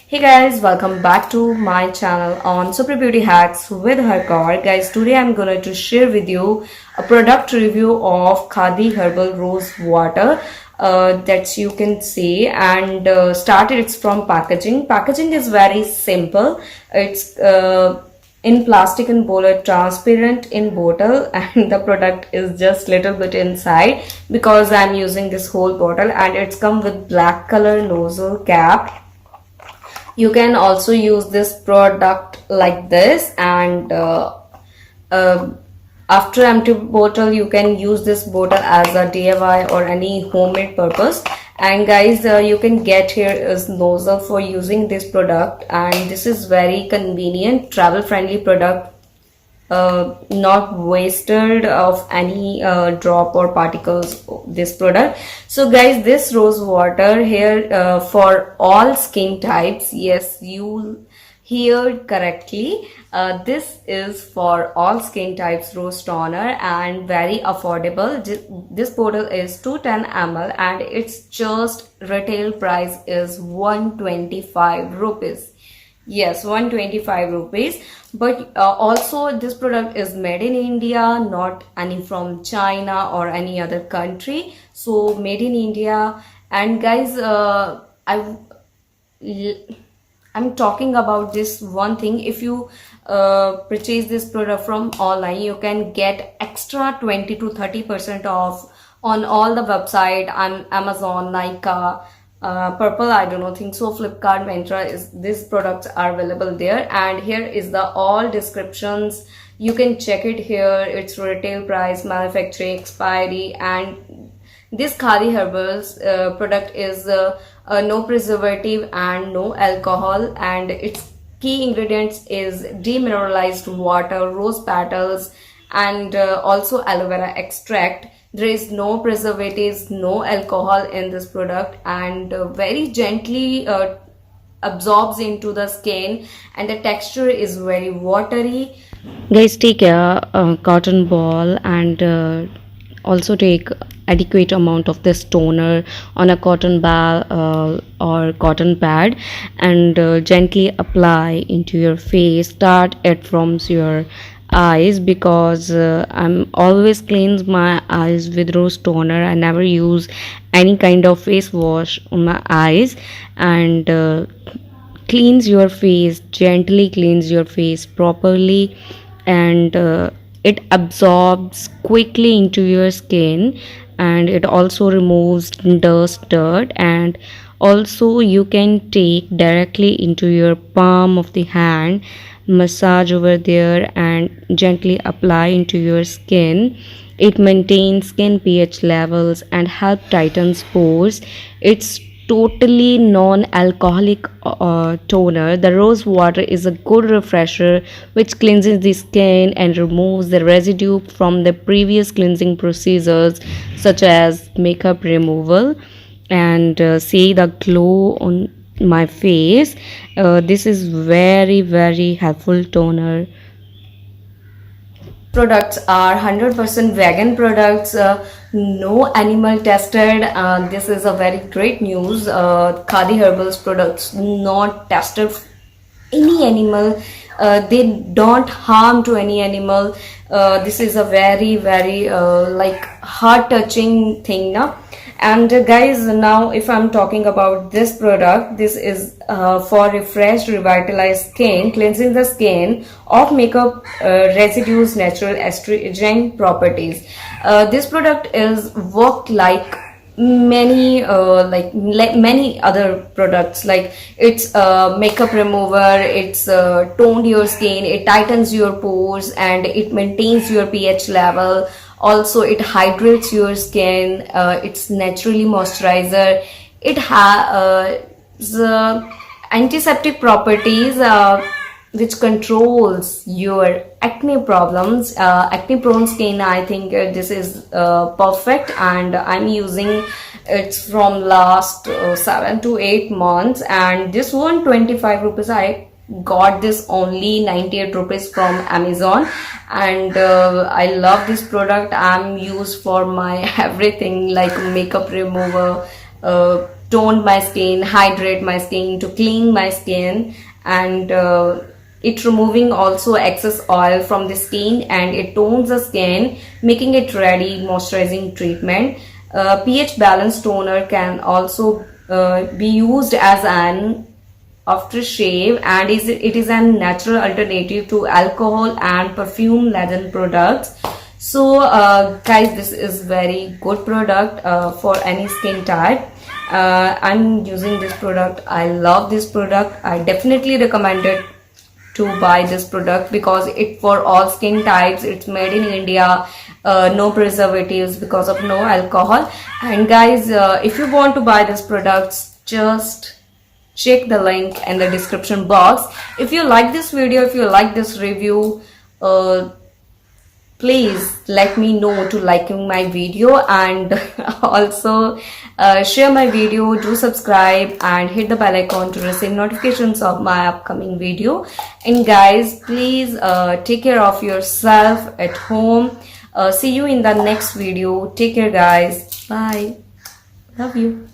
Hey guys, welcome back to my channel on Super Beauty Hacks with Harkar. Guys, today I'm going to share with you a product review of Khadi Herbal Rose Water that you can see and started it's from packaging. Packaging is very simple. It's in plastic and bottle, transparent in bottle, and the product is just little bit inside because I'm using this whole bottle, and it's come with black color nozzle cap. You can also use this product like this, and uh, after empty bottle you can use this bottle as a DIY or any homemade purpose. And guys, you can get here is nozzle for using this product, and this is very convenient travel friendly product, not wasted of any drop or particles this product. So guys, this rose water here for all skin types. Yes, you heard correctly. This is for all skin types rose toner and very affordable. This bottle is 210 ml and its just retail price is 125 rupees. Yes, 125 rupees. But also this product is made in India, not any from China or any other country. So made in India. And guys, I'm talking about this one thing. If you purchase this product from online, you can get extra 20 to 30% off on all the website on Amazon, Nykaa, Purple, I do not think so, Flipkart, Myntra, is these products are available there. And here is the all descriptions. You can check it here. Its retail price, manufacturing expiry, and this Khadi Herbals product is no preservative and no alcohol, and its key ingredients is demineralized water, rose petals, and also aloe vera extract. There is no preservatives, no alcohol in this product, and very gently absorbs into the skin, and the texture is very watery. Guys, take a cotton ball and also take adequate amount of this toner on a cotton ball or cotton pad, and gently apply into your face. Start it from your eyes, because I'm always cleanse my eyes with rose toner. I never use any kind of face wash on my eyes. And cleanse your face, gently cleanse your face properly, and it absorbs quickly into your skin, and it also removes dust, dirt, and also you can take directly into your palm of the hand, massage over there and gently apply into your skin. It maintains skin pH levels and help tightens pores. It's totally non-alcoholic toner. The rose water is a good refresher which cleanses the skin and removes the residue from the previous cleansing procedures such as makeup removal, and see the glow on my face. This is very helpful toner. Products are 100% vegan products, no animal tested. This is a very great news. Khadi Herbals products not tested any animal. They don't harm to any animal. This is a very like heart touching thing now. And guys, now if I'm talking about this product, this is for refreshed revitalized skin, cleansing the skin of makeup residues, natural astringent properties. This product is worked like many many other products. Like it's makeup remover, it's toned your skin, it tightens your pores, and it maintains your pH level. Also it hydrates your skin. It's naturally moisturizer. It has antiseptic properties, which controls your acne problems, acne prone skin. I think this is perfect, and I'm using it's from last 7 to 8 months. And this 125 rupees, I got this only 98 rupees from Amazon, and I love this product. I'm used for my everything like makeup remover, tone my skin, hydrate my skin, to clean my skin, and it removing also excess oil from the skin, and it tones the skin, making it ready moisturizing treatment. pH balance toner can also be used as an aftershave, and it is a natural alternative to alcohol and perfume laden products. So guys, this is very good product for any skin type. I'm using this product. I love this product. I definitely recommend it to buy this product because it for all skin types. It's made in India, no preservatives because of no alcohol. And guys, if you want to buy this products, just check the link in the description box. If you like this video, if you like this review, please let me know to liking my video, and also share my video, do subscribe and hit the bell icon to receive notifications of my upcoming video. And guys, please take care of yourself at home. See you in the next video. Take care guys. Bye. Love you.